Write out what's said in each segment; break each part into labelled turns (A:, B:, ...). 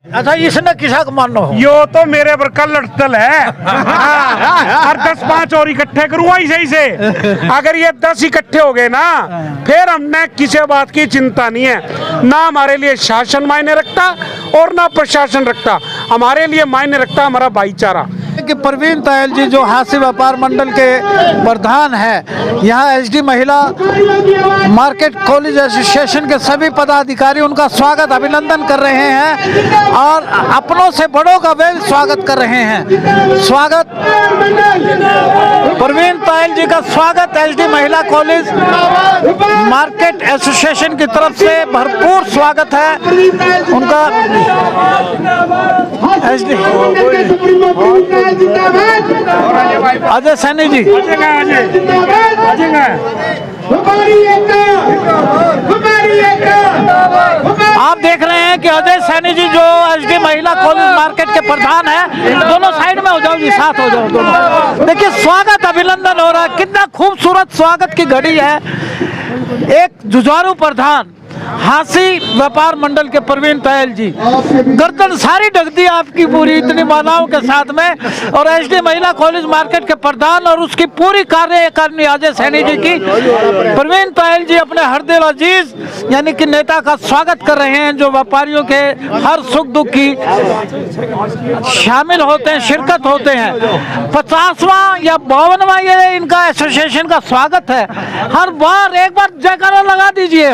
A: अच्छा, इसने किसा को मानो हो?
B: यो तो मेरे पर कल लड़तल है। हर 10-5 और इकट्ठे करूंगा ऐसे ही से। अगर ये 10 इकट्ठे हो गए ना, फिर हमने किसी बात की चिंता नहीं है। ना हमारे लिए शासन मायने रखता और ना प्रशासन रखता, हमारे लिए मायने रखता हमारा भाईचारा।
A: कि प्रवीण तायल जी जो हास्य व्यापार मंडल के प्रधान है, यहाँ एसडी महिला मार्केट कॉलेज एसोसिएशन के सभी पदाधिकारी उनका स्वागत अभिनंदन कर रहे हैं और अपनों से बड़ों का वे स्वागत कर रहे हैं। स्वागत प्रवीण तायल जी का स्वागत एसडी महिला कॉलेज मार्केट एसोसिएशन की तरफ से भरपूर स्वागत है उनका। अजय सैनी जी, आप देख रहे हैं कि अजय सैनी जी जो एसडी महिला कॉलेज मार्केट के प्रधान हैं, दोनों साइड में हो जाओ जी, साथ हो जाओ दोनों। देखिए स्वागत अभिनंदन हो रहा है, कितना खूबसूरत स्वागत की घड़ी है। एक जुझारू प्रधान हासी व्यापार मंडल के प्रवीण तायल जी, गर्दन सारी ढक दी आपकी पूरी इतनी मालाओं के साथ में, और एसडी महिला कॉलेज मार्केट के प्रधान और उसकी पूरी कार्यकारिणी अजय सैनी जी की प्रवीण तायल जी अपने हरदिल अजीज यानी कि नेता का स्वागत कर रहे हैं, जो व्यापारियों के हर सुख दुख की शामिल होते हैं, शिरकत होते हैं। 50वां या 52वां ये इनका एसोसिएशन का स्वागत है। हर बार एक बार जयकारा लगा दीजिए।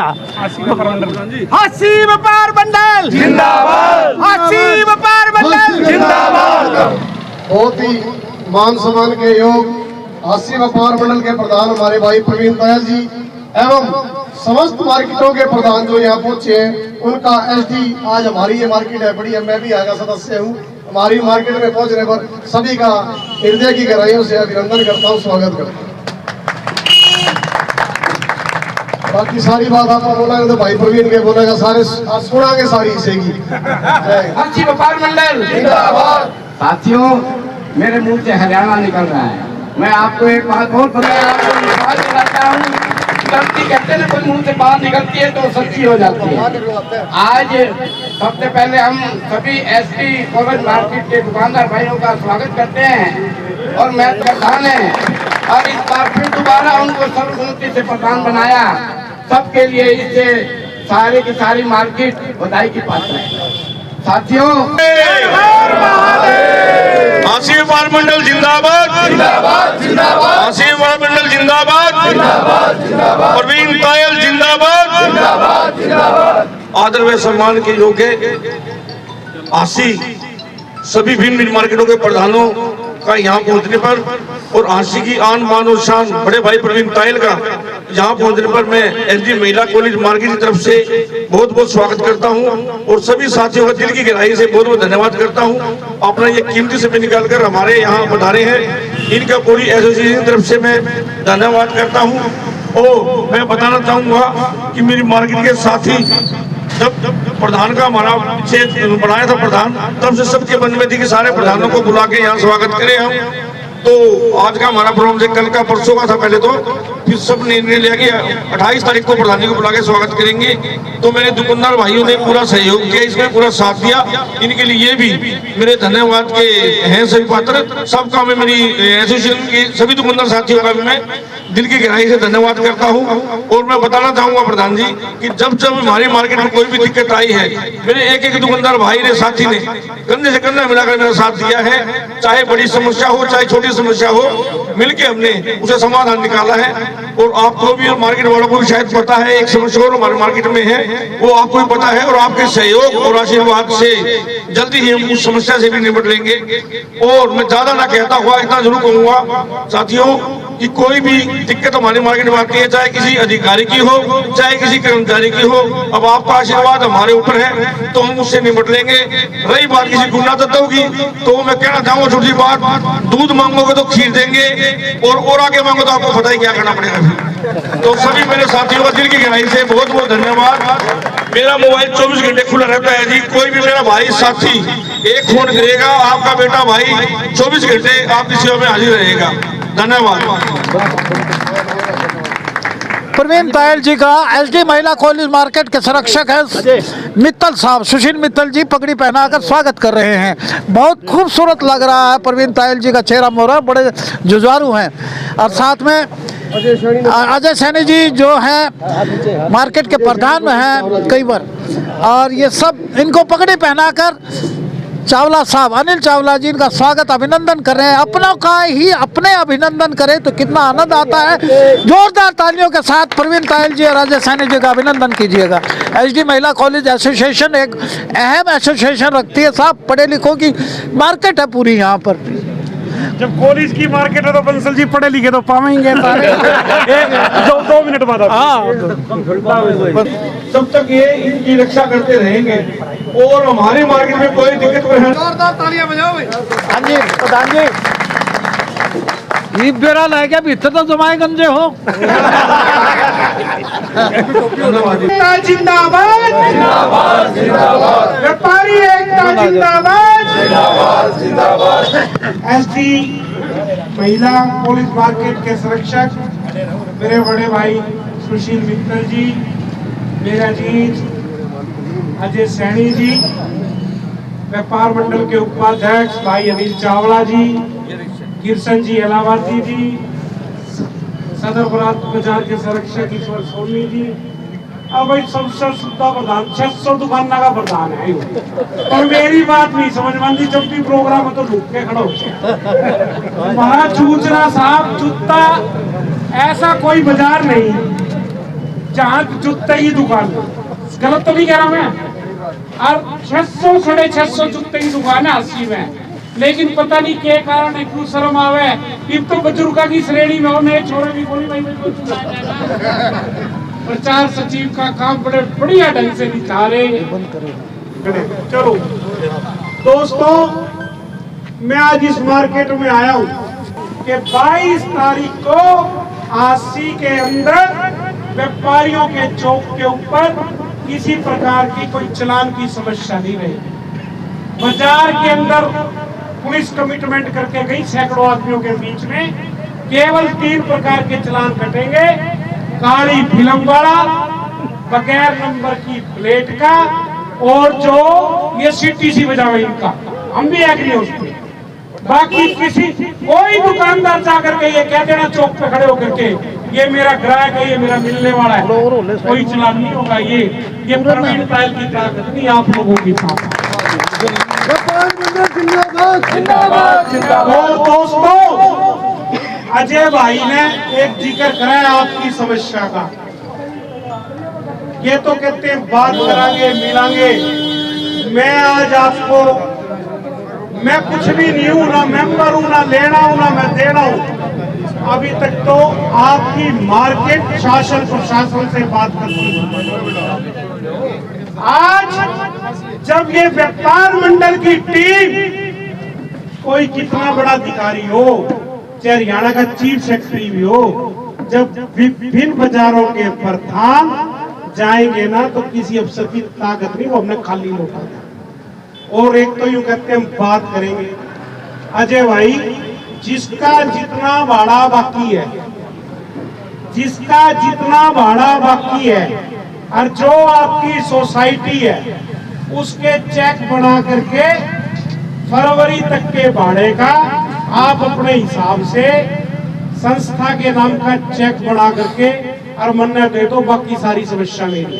B: हासी व्यापार मंडल जिंदाबाद, हासी व्यापार मंडल जिंदाबाद।
C: बहुत ही मान सम्मान के योग हासी व्यापार मंडल के प्रधान हमारे भाई प्रवीण तायल जी एवं समस्त मार्केटों के प्रधान जो यहाँ पहुंचे हैं, उनका एसडी आज हमारी ये मार्केट है बड़ी है, मैं भी यहाँ का सदस्य हूँ। हमारी मार्केट में पहुंचने पर सभी का हृदय की गहराइयों से अभिनंदन करता हूँ, स्वागत करता हूँ। बाकी सारी बात आप बोलेंगे तो भाई प्रवीण के बोलेगा, सारे सुनागे सारी इसेगी।
D: हासी व्यापार मंडल जिंदाबाद। साथियों, मेरे मुंह से हरियाणा निकल रहा है। मैं आपको एक बात बहुत विश्वास दिलाता हूँ, गलती कहते ना कोई मुंह से बात निकलती है तो सच्ची हो जाती है। आज सबसे पहले हम सभी एसडी कॉलेज मार्केट के दुकानदार भाइयों का स्वागत करते हैं और मैं प्रधान है, और इस बार फिर दोबारा उनको सर्वसम्मति से प्रधान बनाया। सबके लिए इससे सारे की सारी मार्केट बधाई की पात्र है। साथियों,
B: हासी व्यापार मंडल जिंदाबाद, जिंदाबाद जिंदाबाद, हासी व्यापार मंडल जिंदाबाद, जिंदाबाद जिंदाबाद, प्रवीण तायल जिंदाबाद, जिंदाबाद जिंदाबाद। आदर व सम्मान के योग्य हासी सभी भिन्न मार्केटों के प्रधानों का यहाँ पहुँचने पर और हासी की आन बान और शान बड़े भाई प्रवीण तायल का यहाँ पहुँचने पर मैं एसडी महिला कॉलेज मार्केट की तरफ से बहुत बहुत स्वागत करता हूँ और सभी साथियों का दिल की गहराई से बहुत बहुत धन्यवाद करता हूँ। अपना ये कीमती समय निकाल कर हमारे यहाँ पधारे हैं, इनका पूरी एसोसिएशन की तरफ से मैं धन्यवाद करता हूँ। और मैं बताना चाहूँगा कि मेरी मार्केट के साथी जब प्रधान का हमारा पीछे बनाया था प्रधान, तब से सबके मन में थी कि सारे प्रधानों को बुला के यहाँ स्वागत करें हम। तो आज का हमारा प्रोग्राम से कल का परसों का था पहले, तो फिर सब ने निर्णय लिया कि 28 तारीख को प्रधान जी को बुला के स्वागत करेंगे। तो मेरे दुकानदार भाइयों ने पूरा सहयोग किया, इसमें पूरा साथ दिया, इनके लिए भी मेरे धन्यवाद के हैं सभी पात्र। सबका मैं मेरी एसोसिएशन के सभी दुकानदार साथियों का भी मैं दिल की गहराई से धन्यवाद करता हूँ। और मैं बताना चाहूँगा प्रधान जी कि जब जब हमारी मार्केट में कोई भी दिक्कत आई है, मेरे एक एक दुकानदार भाई ने साथी ने कंधे से कंधा मिलाकर मेरा साथ दिया है। चाहे बड़ी समस्या हो चाहे छोटी समस्या हो, मिलके हमने उसे समाधान निकाला है। और आपको भी और मार्केट वालों को भी शायद पता है एक समस्या और हमारे मार्केट में है, वो आपको भी पता है। और आपके सहयोग और आशीर्वाद से जल्दी ही हम उस समस्या से भी निपट लेंगे। और मैं ज्यादा ना कहता हुआ इतना जरूर कहूँगा साथियों कि कोई भी दिक्कत हमारे मार्केट में आती है, चाहे किसी अधिकारी की हो चाहे किसी कर्मचारी की हो, अब आपका आशीर्वाद हमारे ऊपर है तो हम उससे निपट लेंगे। रही बात किसी गुंडा तत्व की, तो मैं कहना चाहूँगा छोटी बात, दूध मांगोगे तो खीर देंगे और आगे मांगो तो आपको पता ही क्या करना पड़ेगा। तो सभी मेरे साथियों का दिल की गहराई से बहुत बहुत धन्यवाद। मेरा मोबाइल 24 घंटे खुला रहता है जी, कोई भी मेरा भाई साथी एक फोन करेगा, आपका बेटा भाई 24 घंटे आपकी सेवा में हाजिर रहेगा। धन्यवाद।
A: प्रवीण तायल जी का एसडी महिला कॉलेज मार्केट के संरक्षक है मित्तल साहब, सुशील मित्तल जी पगड़ी पहनाकर स्वागत कर रहे हैं। बहुत खूबसूरत लग रहा है प्रवीण तायल जी का चेहरा मोहरा, बड़े जुझारू हैं। और साथ में अजय सैनी जी जो हैं मार्केट के प्रधान हैं कई बार, और ये सब इनको पगड़ी पहनाकर चावला साहब, अनिल चावला जी इनका स्वागत अभिनंदन कर रहे हैं। अपनों का ही अपने अभिनंदन करें तो कितना आनंद आता है। जोरदार तालियों के साथ प्रवीण तायल जी और अजय सैनी जी का अभिनंदन कीजिएगा। एसडी महिला कॉलेज एसोसिएशन एक अहम एसोसिएशन रखती है साहब, पढ़े लिखों की मार्केट है पूरी यहाँ पर।
E: जब कॉलेज की मार्केट है तो बंसल जी पढ़े लिखे तो पाएंगे सारे। दो मिनट बाद
B: तब तक ये इनकी रक्षा करते रहेंगे और हमारी मार्केट में कोई दिक्कत नहीं।
C: जोरदार तालियां बजाओ भाई।
A: हाँ जी प्रधान जी, ये बेरा लग गया भीतर तो जमाए गंजे हो।
E: जिंदाबाद, व्यापारी एकता जिंदाबाद, एसडी महिला पुलिस मार्केट के संरक्षक मेरे बड़े भाई सुशील मित्तल जी, मेरा जीत अजय सैनी जी, व्यापार मंडल के उपाध्यक्ष भाई अनिल चावला जी, किरसन जी इलाहाबादी जी, सदर बाजार के संरक्षक ईश्वर सोनी जी, अब भाई सबसे सुद्धा प्रधान 600 दुकान का प्रधान है। और मेरी बात नहीं समझ में, जब भी प्रोग्राम है तो लुक के खड़ा हो। महाचूचना साहब, जूता ऐसा कोई बाजार नहीं जहाँ जूते की दुकान, गलत तो नहीं कह रहा मैं। और 600 साढ़े 600 जूते की दुकान है 80 में, लेकिन पता नहीं के कारण एक शर्म आवे। अब तो बुजुर्गा की श्रेणी में हो, नए छोरे भी बोली भाई प्रचार सचिव का काम बड़े बढ़िया ढंग से दिखा रहे। चलो दोस्तों, मैं आज इस मार्केट में आया हूँ कि 22 तारीख को आसी के अंदर व्यापारियों के चौक के ऊपर किसी प्रकार की कोई चालान की समस्या नहीं रही। बाजार के अंदर पुलिस कमिटमेंट करके गई, सैकड़ों आदमियों के बीच में केवल 3 प्रकार के चालान कटेंगे। काली फिल्म वाला, बगैर नंबर की प्लेट का, और जो ये सीटीसी बजावे इनका, हम भी एग्री हैं उस पर। बाकी किसी कोई दुकानदार जाकर के ये कह देना चौक पे खड़े होकर के ये मेरा ग्राहक है, ये मेरा मिलने वाला है, कोई चालान नहीं होगा। ये प्रवीण तायल की ताकत नहीं, आप लोगों की ताकत। और दोस्तों, अजय भाई ने एक जिक्र कराया आपकी समस्या का। ये तो कहते हैं बात करांगे मिलांगे। मैं आज आपको, मैं कुछ भी नहीं हूं, ना मेंबर हूं, ना लेना हूं, ना मैं देना हूं। अभी तक तो आपकी मार्केट शासन प्रशासन से बात करती है। आज जब ये व्यापार मंडल की टीम, कोई कितना बड़ा अधिकारी हो, चाहे हरियाणा का चीफ सेक्रेटरी भी हो, जब विभिन्न बाजारों के प्रधान जाएंगे ना तो किसी अफसर की ताकत नहीं, वो हमने खाली लौटा। और एक तो यूं कहते हैं हम बात करेंगे। अजय भाई, जिसका जितना भाड़ा बाकी है, जिसका जितना भाड़ा बाकी है और जो आपकी सोसाइटी है उसके चेक बना करके फरवरी तक के भाड़े का आप अपने हिसाब से संस्था के नाम का चेक बना करके और मन्नत दे दो, बाकी सारी समस्या मेरी।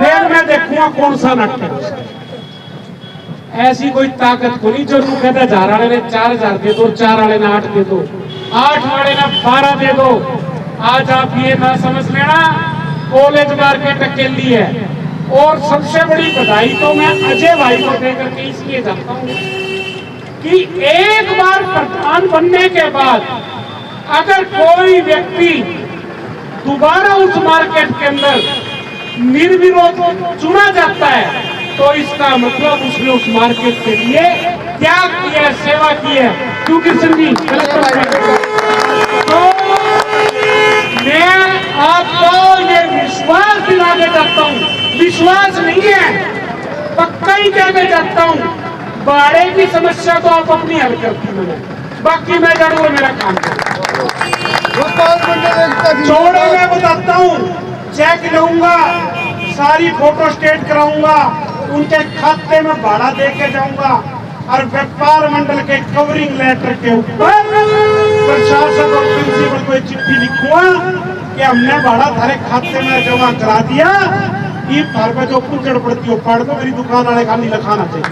E: फिर मैं देखूंगा कौन सा नाटक। ऐसी कोई ताकत को नहीं जो तू कहता 1000 वाले ने 4000 दे दो, 4 वाले ने 8 दे दो, 8 वाले ने 12 दे दो। आज आप ये ना समझ लेना कॉलेज मार्केट अकेली है। और सबसे बड़ी बधाई तो मैं अजय भाई को देकर के इसलिए जाता हूँ कि एक बार प्रधान बनने के बाद अगर कोई व्यक्ति दोबारा उस मार्केट के अंदर निर्विरोध चुना जाता है तो इसका मतलब उसने उस मार्केट के लिए त्याग किया है, सेवा की है। क्योंकि संजी तो मैं आपको ये विश्वास दिलाने चाहता हूँ, विश्वास नहीं है पक्का ही कहना चाहता हूँ, भाड़े की समस्या तो आप अपनी हल करती हो। बाकी मैं जरूर मेरा काम करूँ।
C: व्यापार मंडल एकता
E: जोड़े मैं बताता हूँ, चेक लूंगा, सारी फोटो स्टेट कराऊंगा, उनके खाते में भाड़ा दे के जाऊंगा और व्यापार मंडल के कवरिंग लेटर के ऊपर प्रशासक और प्रिंसिपल को एक चिट्ठी लिखूंगा कि हमने भाड़ा थारे खाते में जमा करा दिया, ये घर पे जो कुचड़ पड़ती हो पढ़ दो, मेरी दुकान वाले खाली लिखाना चाहिए।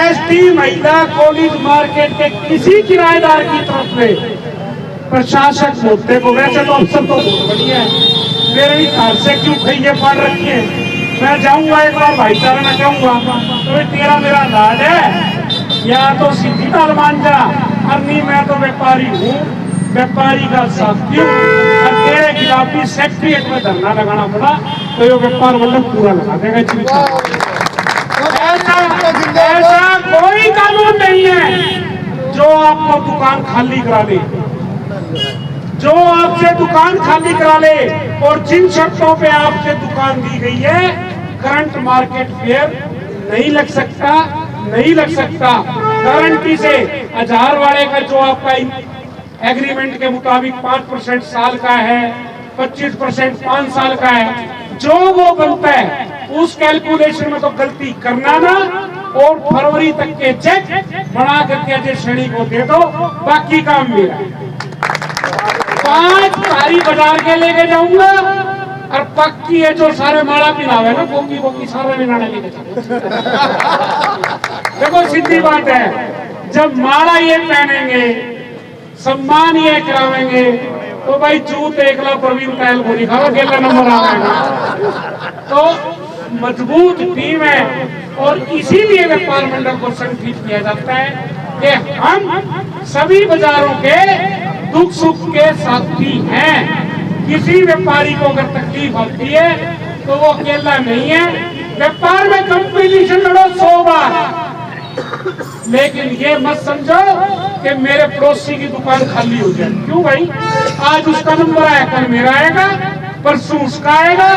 E: एसटी महिला कॉलेज मार्केट के किसी किराएदार की तरफ में प्रशासक मुद्दे को, वैसे तो अफसर तो बहुत बढ़िया है, मेरे भी घर से क्यों खैये पड़ रखी है, मैं जाऊंगा एक बार भाईचारा में कहूंगा तो तेरा मेरा इलाज है या तो सीधी ताल मान जा, और नहीं मैं तो व्यापारी हूँ, व्यापारी का साथी हूँ, और तेरे खिलाफ भी सेक्रेटरीट में धरना लगाना पड़ा तो ये व्यापार मंडल पूरा लगा देगा। ऐसा कोई कानून नहीं है जो आपको दुकान खाली करा ले, जो आपसे दुकान खाली करा ले, और जिन शर्तों पे आपसे दुकान दी गई है, करंट मार्केट फेयर नहीं लग सकता, नहीं लग सकता। गारंटी से 1000 वाले का जो आपका एग्रीमेंट के मुताबिक 5% साल का है, 25% 5 साल का है, जो वो बनता है उस कैलकुलेशन में तो गलती करना ना, और फरवरी तक के चेक बना करके अजय श्रेणी को दे दो, बाकी काम मेरा। 5 भारी बाजार के लेके जाऊंगा, और पक्की है जो सारे माला पिनावे ना, बोकी बोकी सारे मिलाने लेके जाऊंगा। देखो सीधी बात है, जब माला ये पहनेंगे, सम्मान ये करावेंगे, तो भाई जूत एक ला प्रवीण तैल को दिखाओ, अकेला नंबर आएगा। तो मजबूत टीम है, और इसीलिए व्यापार मंडल को संगठित किया जाता है कि हम सभी बाजारों के दुख सुख के साथी हैं। किसी व्यापारी को अगर तकलीफ होती है तो वो अकेला नहीं है। व्यापार में कंपटीशन लड़ो 100 बार, लेकिन ये मत समझो कि मेरे पड़ोसी की दुकान खाली हो जाए। क्यों भाई, आज उसका नंबर आया, कल मेरा आएगा, परसों उसका आएगा।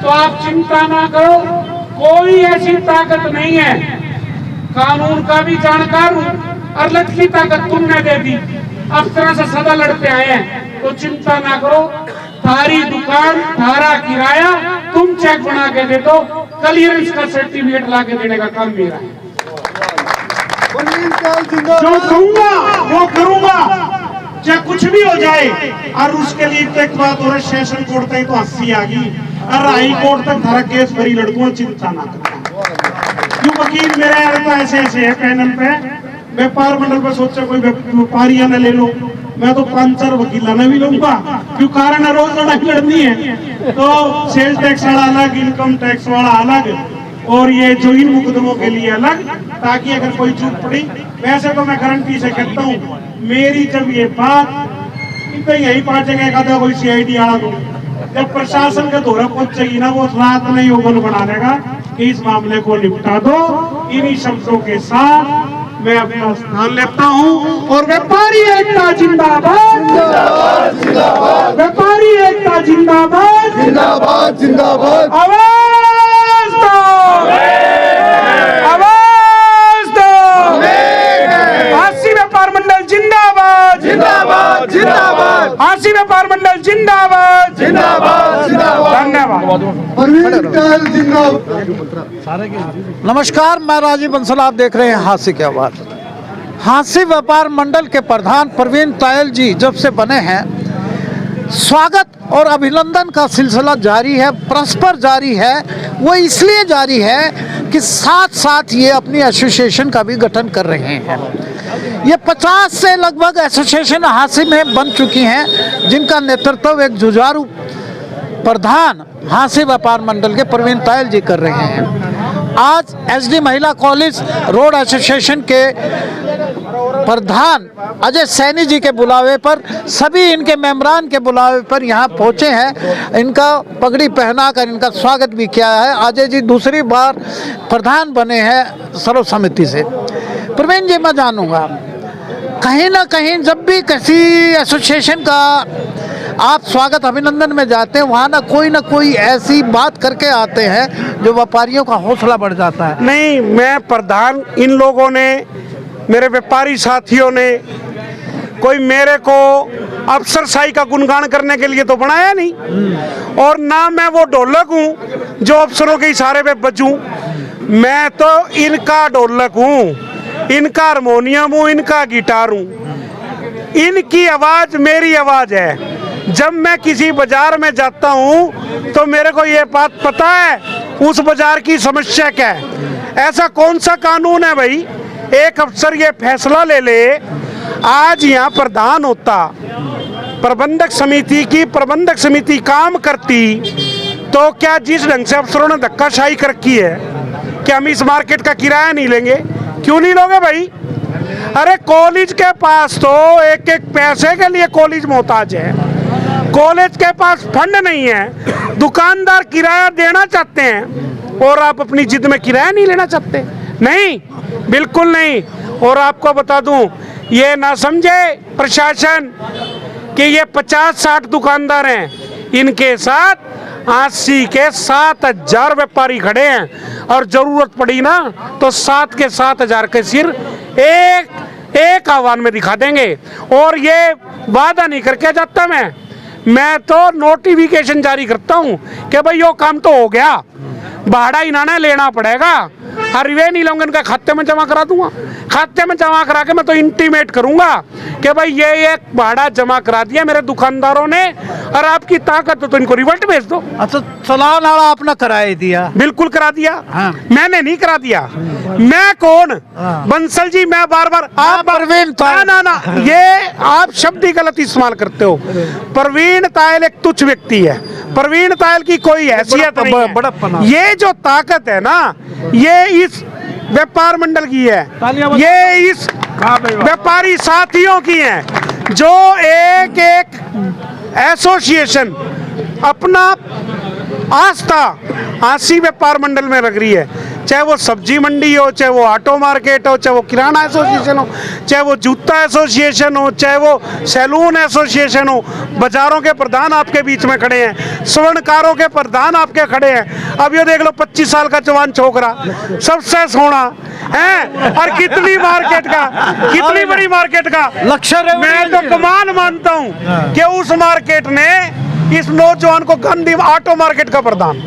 E: तो आप चिंता ना करो, कोई ऐसी ताकत नहीं है, कानून का भी जानकार हूं, और लठ की ताकत तुमने दे दी, अफसरों से सदा लड़ते आए हैं, तो चिंता ना करो, थारी दुकान थारा किराया तुम चेक बना के दे दो, क्लियरेंस का सर्टिफिकेट ला के देने का काम मेरा है। जो कहूंगा वो करूंगा, चाहे कुछ भी हो जाए। और उसके लिए एक बात हो रहा है, सेशन कोर्ट तक तो 80 आ गई, और हाई कोर्ट तक थारा केस भरी लड़कूंगा, चिंता ना करना। क्यों वकील मेरा यार तो ऐसे ऐसे है पैनल पे, व्यापार मंडल पर सोचा कोई व्यापारिया न ले लो, मैं तो 5-4 वकीला ने भी लूंगा, क्यों कारण है रोज लड़ाई लड़नी है। तो सेल्स टैक्स वाला अलग, इनकम टैक्स वाला अलग, और ये जो इन मुकदमों के लिए अलग, ताकि अगर कोई चूक पड़ी। वैसे तो मैं गारंटी से कहता हूँ, मेरी जब ये बात यही 5 जगह का था, कोई CID आड़ा दो, जब प्रशासन के दौरा पहुंचेगी ना, वो रात में योगन बना देगा कि इस मामले को निपटा दो। इन्हीं शब्दों के साथ मैं अपना स्थान लेता हूँ, और व्यापारी एकता जिंदाबाद, व्यापारी एकता जिंदाबाद,
C: जिंदाबाद जिंदाबाद।
E: आवाज दो, आवाज दो, हासी व्यापार मंडल जिंदाबाद,
C: जिंदाबाद जिंदाबाद।
E: हासी व्यापार मंडल जिंदाबाद,
C: जिंदाबाद जिंदाबाद।
E: धन्यवाद।
C: परवीन तैल जिंदाबाद।
A: नमस्कार, मैं राजीव बंसल, आप देख रहे हैं हांसी की आवाज। हांसी व्यापार मंडल के प्रधान प्रवीण तायल जी जब से बने हैं, स्वागत और अभिनंदन का सिलसिला जारी है, परस्पर जारी है। वो इसलिए जारी है कि साथ साथ ये अपनी एसोसिएशन का भी गठन कर रहे हैं। ये 50 से लगभग एसोसिएशन हांसी में बन चुकी हैं, जिनका नेतृत्व एक जुझारू प्रधान हांसी व्यापार मंडल के प्रवीण तायल जी कर रहे हैं। आज SD महिला कॉलेज रोड एसोसिएशन के प्रधान अजय सैनी जी के बुलावे पर, सभी इनके मेंबरान के बुलावे पर यहाँ पहुँचे हैं। इनका पगड़ी पहनाकर इनका स्वागत भी किया है। अजय जी दूसरी बार प्रधान बने हैं सर्व समिति से। प्रवीण जी, मैं जानूँगा, कहीं ना कहीं जब भी किसी एसोसिएशन का आप स्वागत अभिनंदन में जाते हैं, वहाँ ना कोई ऐसी बात करके आते हैं जो व्यापारियों का हौसला बढ़ जाता है।
E: नहीं, मैं प्रधान, इन लोगों ने, मेरे व्यापारी साथियों ने कोई मेरे को अफसरशाही का गुणगान करने के लिए तो बनाया नहीं, और ना मैं वो ढोलक हूँ जो अफसरों के इशारे पे बजूं। मैं तो इनका ढोलक हूँ, इनका हारमोनियम हूँ, इनका गिटार हूँ। इनकी आवाज़ मेरी आवाज़ है। जब मैं किसी बाजार में जाता हूँ तो मेरे को ये बात पता है उस बाजार की समस्या क्या है। ऐसा कौन सा कानून है भाई, एक अफसर ये फैसला ले ले, आज यहाँ प्रधान होता, प्रबंधक समिति काम करती, तो क्या जिस ढंग से अफसरों ने धक्काशाही कर रखी है, क्या हम इस मार्केट का किराया नहीं लेंगे? क्यों नहीं लोगे भाई? अरे कॉलेज के पास तो एक एक पैसे के लिए कॉलेज मोहताज है, कॉलेज के पास फंड नहीं है, दुकानदार किराया देना चाहते हैं और आप अपनी जिद में किराया नहीं लेना चाहते? नहीं, बिल्कुल नहीं। और आपको बता दूं, ये ना समझे प्रशासन कि ये 50-60 दुकानदार हैं, इनके साथ 80 के 7,000 व्यापारी खड़े हैं, और जरूरत पड़ी ना तो 7 के 7,000 के सिर एक आह्वान में दिखा देंगे। और ये वादा नहीं करके जाता मैं तो नोटिफिकेशन जारी करता हूँ कि भाई यो काम तो हो गया, भाड़ा इन्होंने लेना पड़ेगा, हरवे नहीं लूंगा, इनका खाते में जमा करा दूंगा। खाते में जमा करा के मैं तो इंटीमेट करूंगा कि भाई ये भाड़ा जमा करा दिया मेरे दुकानदारों ने, और आपकी ताकत तो इनको रिवर्ट भेज दो।
A: अच्छा, चलान आड़ा आपने कराई दिया?
E: बिल्कुल करा दिया।
A: हाँ।
E: मैंने नहीं करा दिया। मैं कौन?
A: हाँ।
E: बंसल जी, मैं बार-बार आप
A: प्रवीण तायल।
E: ना ये आप शब्द ही गलत इस्तेमाल करते हो। प्रवीण तायल एक तुच्छ व्यक्ति है, प्रवीण तायल की कोई हैसियत नहीं है। ये जो ताकत है ना, ये इस व्यापार मंडल की है, ये इस व्यापारी साथियों की है, जो एक एसोसिएशन अपना आस्था आसी व्यापार मंडल में लग रही है। चाहे वो सब्जी मंडी हो, चाहे वो ऑटो मार्केट हो, चाहे वो किराना एसोसिएशन हो, चाहे वो जूता एसोसिएशन हो, चाहे वो सैलून एसोसिएशन हो। बाजारों के प्रधान आपके बीच में खड़े हैं, स्वर्णकारों के प्रधान आपके खड़े हैं। अब ये देख लो 25 साल का जवान छोकरा, सबसे सोना है, और कितनी मार्केट का, कितनी बड़ी मार्केट का लक्ष्य। मैं तो कमाल मानता हूँ कि उस मार्केट ने इस नौजवान को गांधी ऑटो मार्केट का प्रधान,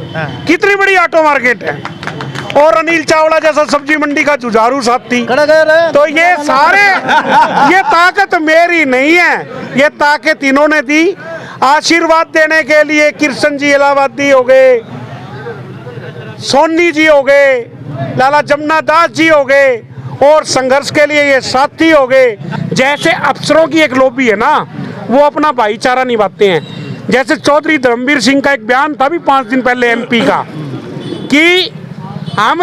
E: कितनी बड़ी ऑटो मार्केट है, और अनिल चावला जैसा सब्जी मंडी का जुझारू साथी। तो ये सारे, ये ताकत मेरी नहीं है, ये ताकत इन्होंने दी। आशीर्वाद देने के लिए कृष्ण जी इलाहाबादी हो गए, सोनी जी हो गए, लाला जमुना दास जी हो गए, और संघर्ष के लिए ये साथी हो गए। जैसे अफसरों की एक लॉबी है ना, वो अपना भाईचारा निभाते हैं। जैसे चौधरी धर्मवीर सिंह का एक बयान था भी 5 दिन पहले MP का, कि हम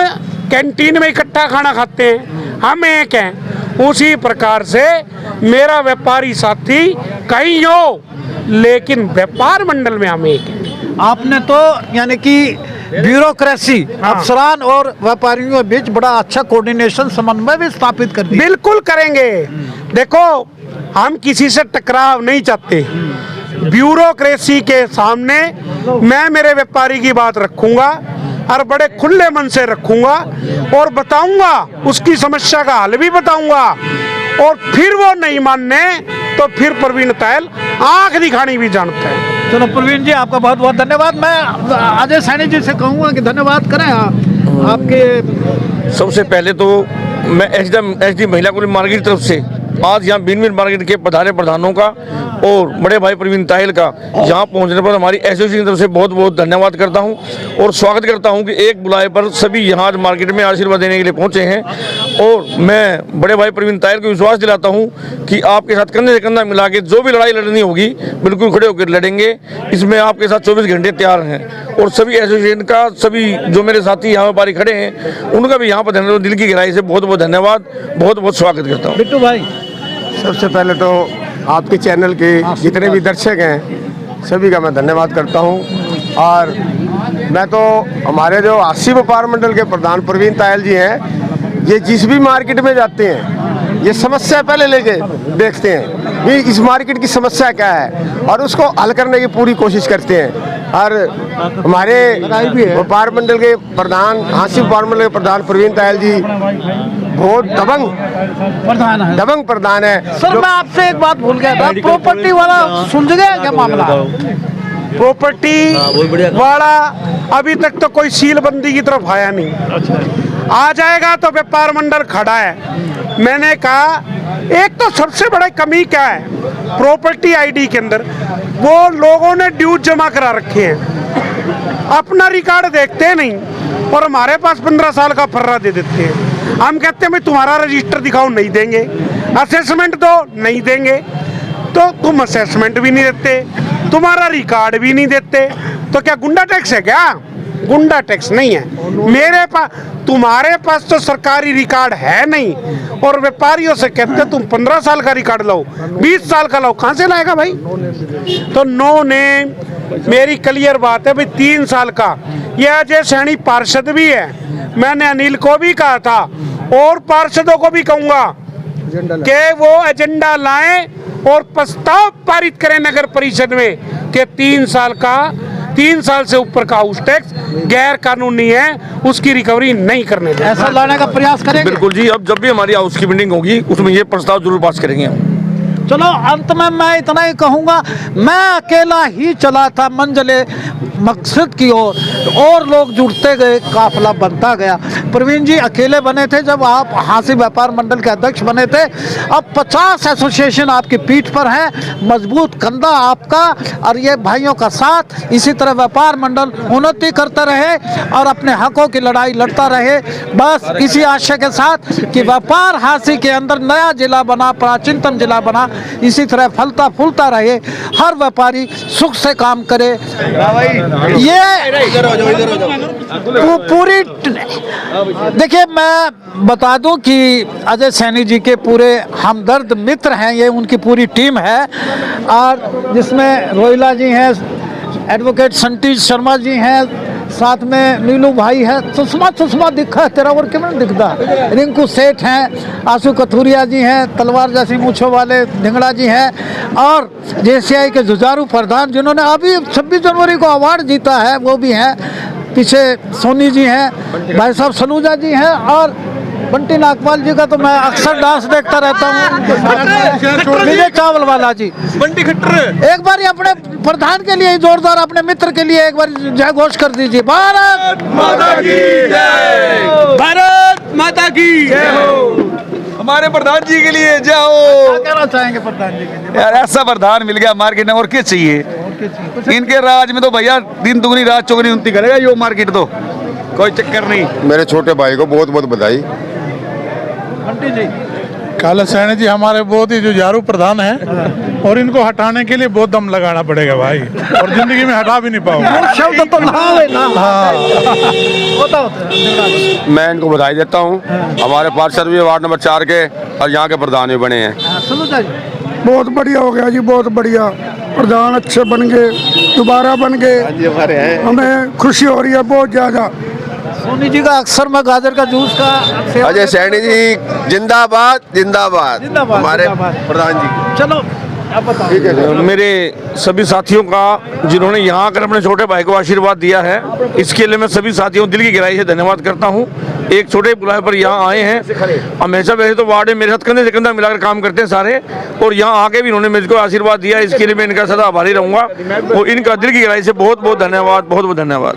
E: कैंटीन में इकट्ठा खाना खाते हैं, हम एक हैं। उसी प्रकार से मेरा व्यापारी साथी कहीं हो, लेकिन व्यापार मंडल में हम एक हैं।
A: आपने तो यानी कि ब्यूरोक्रेसी, अफसरान और व्यापारियों के बीच बड़ा अच्छा कोऑर्डिनेशन, समन्वय भी स्थापित कर दिया।
E: बिल्कुल करेंगे। देखो, हम किसी से टकराव नहीं चाहते। ब्यूरोक्रेसी के सामने मैं मेरे व्यापारी की बात रखूंगा, और बड़े खुले मन से रखूंगा, और बताऊंगा, उसकी समस्या का हल भी बताऊंगा। और फिर वो नहीं मानने तो फिर प्रवीण तायल आंख दिखानी भी जानते हैं।
A: चलो प्रवीण जी, आपका बहुत बहुत धन्यवाद। मैं अजय सैनी जी से कहूँगा कि धन्यवाद करें आपके।
B: सबसे पहले तो मैं एचडी महिला कॉलेज मार्केट की तरफ से आज यहाँ बीन मार्केट के प्रधानों का और बड़े भाई प्रवीण तायल का यहाँ पहुँचने पर हमारी एसोसिएशन की तरफ से बहुत बहुत धन्यवाद करता हूँ, और स्वागत करता हूँ कि एक बुलाए पर सभी यहाँ आज मार्केट में आशीर्वाद देने के लिए पहुँचे हैं। और मैं बड़े भाई प्रवीण तायल को विश्वास दिलाता हूँ कि आपके साथ कंधे से कंधा मिला के जो भी लड़ाई लड़नी होगी बिल्कुल खड़े होकर लड़ेंगे। इसमें आपके साथ 24 घंटे तैयार हैं। और सभी एसोसिएशन का, सभी जो मेरे साथी यहाँ व्यापारी खड़े हैं, उनका भी यहाँ पर दिल की गहराई से बहुत बहुत धन्यवाद, बहुत बहुत स्वागत करता हूँ।
A: बिट्टू भाई,
C: सबसे पहले तो आपके चैनल के जितने भी दर्शक हैं सभी का मैं धन्यवाद करता हूं। और मैं तो हमारे जो आसी व्यापार मंडल के प्रधान प्रवीण तायल जी हैं, ये जिस भी मार्केट में जाते हैं ये समस्या पहले लेके देखते हैं भी इस मार्केट की समस्या क्या है और उसको हल करने की पूरी कोशिश करते हैं। और हमारे व्यापार मंडल के प्रधान, हांसी व्यापार मंडल के प्रधान प्रवीण तायल जी बहुत दबंग प्रधान है।
A: सर मैं आपसे एक बात भूल गया था, प्रॉपर्टी वाला सुलझ गया क्या मामला?
E: प्रॉपर्टी वाला अभी तक तो कोई सीलबंदी की तरफ आया नहीं, आ जाएगा तो व्यापार मंडल खड़ा है। मैंने कहा एक तो सबसे बड़ा कमी क्या है, प्रॉपर्टी आईडी के अंदर वो लोगों ने ड्यूज जमा करा रखे हैं, अपना रिकॉर्ड देखते नहीं और हमारे पास 15 साल का फर्रा दे देते हैं। हम कहते हैं भाई तुम्हारा रजिस्टर दिखाओ, नहीं देंगे, असेसमेंट दो, नहीं देंगे, तो तुम असेसमेंट भी नहीं देते, तुम्हारा रिकॉर्ड भी नहीं देते, तो क्या गुंडा टैक्स है क्या? गुंडा टैक्स नहीं है। मेरे पास, तुम्हारे पास तो सरकारी रिकॉर्ड है नहीं और व्यापारियों से कहते तुम 15 साल का रिकॉर्ड लाओ, 20 साल का लाओ, कहां से लाएगा भाई? तो नो नेम, मेरी क्लियर बात है भाई 3 साल का। यह अजय सैनी पार्षद भी है, मैंने अनिल को भी कहा था और पार्षदों को भी कहूंगा कि वो एजेंडा लाएं और प्रस्ताव पारित करें नगर परिषद में कि 3 साल से ऊपर का हाउस टैक्स गैर कानूनी है, उसकी रिकवरी नहीं करने दें।
A: ऐसा लाने का प्रयास करेंगे?
B: बिल्कुल जी, अब जब भी हमारी हाउस की मीटिंग होगी उसमें ये प्रस्ताव जरूर पास करेंगे हम।
A: चलो अंत में मैं इतना ही कहूँगा, मैं अकेला ही चला था मंजिले मकसद की ओर और लोग जुड़ते गए, काफिला बनता गया। प्रवीण जी अकेले बने थे जब आप हांसी व्यापार मंडल के अध्यक्ष बने थे, अब 50 एसोसिएशन आपकी पीठ पर है, मजबूत कंधा आपका और ये भाइयों का साथ। इसी तरह व्यापार मंडल उन्नति करता रहे और अपने हकों की लड़ाई लड़ता रहे, बस इसी आशय के साथ कि व्यापार हांसी के अंदर नया जिला बना, प्राचीनतम जिला बना, इसी तरह फलता फूलता रहे, हर व्यापारी सुख से काम करे। ये पूरी देखिए, मैं बता दूं कि अजय सैनी जी के पूरे हमदर्द मित्र हैं, ये उनकी पूरी टीम है और जिसमें रोहिला जी हैं, एडवोकेट संटीज शर्मा जी हैं, साथ में नीलू भाई है, सुषमा दिखा है तेरा और क्यों दिखता, रिंकू सेठ हैं, आंसू कथुरिया जी हैं, तलवार जैसी मूछों वाले धिंगड़ा जी हैं और जेसीआई के जुझारू प्रधान जिन्होंने अभी 26 जनवरी को अवार्ड जीता है वो भी हैं, पीछे सोनी जी हैं, भाई साहब सलूजा जी हैं और बंटी नागपाल जी का तो मैं अक्सर डांस देखता रहता हूँ, विजय चावल वाला जी, बंटी खट्टर। एक बार अपने प्रधान के लिए जोरदार, अपने मित्र के लिए एक बार जय घोष कर दीजिए। भारत माता की जय, भारत माता की जय हो।
F: हमारे प्रधान जी के लिए जय हो।
A: क्या कहना चाहेंगे प्रधान जी के लिए?
F: यार ऐसा प्रधान मिल गया मार्केट में, और क्या चाहिए? इनके राज में तो भैया दिन दुगनी रात चौगनी उन्नति करेगा यो मार्केट, तो कोई चक्कर नहीं।
C: मेरे छोटे भाई को बहुत बहुत बधाई।
G: काला सैनी जी हमारे बहुत ही जुझारू प्रधान हैं और इनको हटाने के लिए बहुत दम लगाना पड़ेगा भाई, और जिंदगी में हटा भी नहीं पाऊंगा।
A: शब्द तो
C: मैं इनको बधाई देता हूँ। हमारे पार्षद भी वार्ड नंबर 4 के और यहाँ के प्रधान भी बने हैं।
E: बहुत बढ़िया हो गया जी, बहुत बढ़िया, प्रधान अच्छे बन गए, दोबारा बन गए, हमें खुशी हो रही है बहुत ज्यादा।
A: सोनी जी का अक्सर मैं गाजर का जूस का
C: अजय सैनी जी जिंदाबाद जिंदाबाद, हमारे प्रधान जी।
A: चलो आप बताओ।
B: मेरे सभी साथियों का जिन्होंने यहाँ आकर अपने छोटे भाई को आशीर्वाद दिया है, इसके लिए मैं सभी साथियों दिल की गहराई से धन्यवाद करता हूँ। एक छोटे बुलाए पर यहाँ आए हैं, हमेशा वैसे तो वार्ड में मेरे साथ कंधे से कंधा मिलाकर काम करते हैं सारे, और यहाँ आके भी इन्होंने मुझको आशीर्वाद दिया, इसके लिए मैं इनका सदा आभारी रहूँगा और इनका दिल की गहराई से बहुत बहुत धन्यवाद, बहुत बहुत धन्यवाद।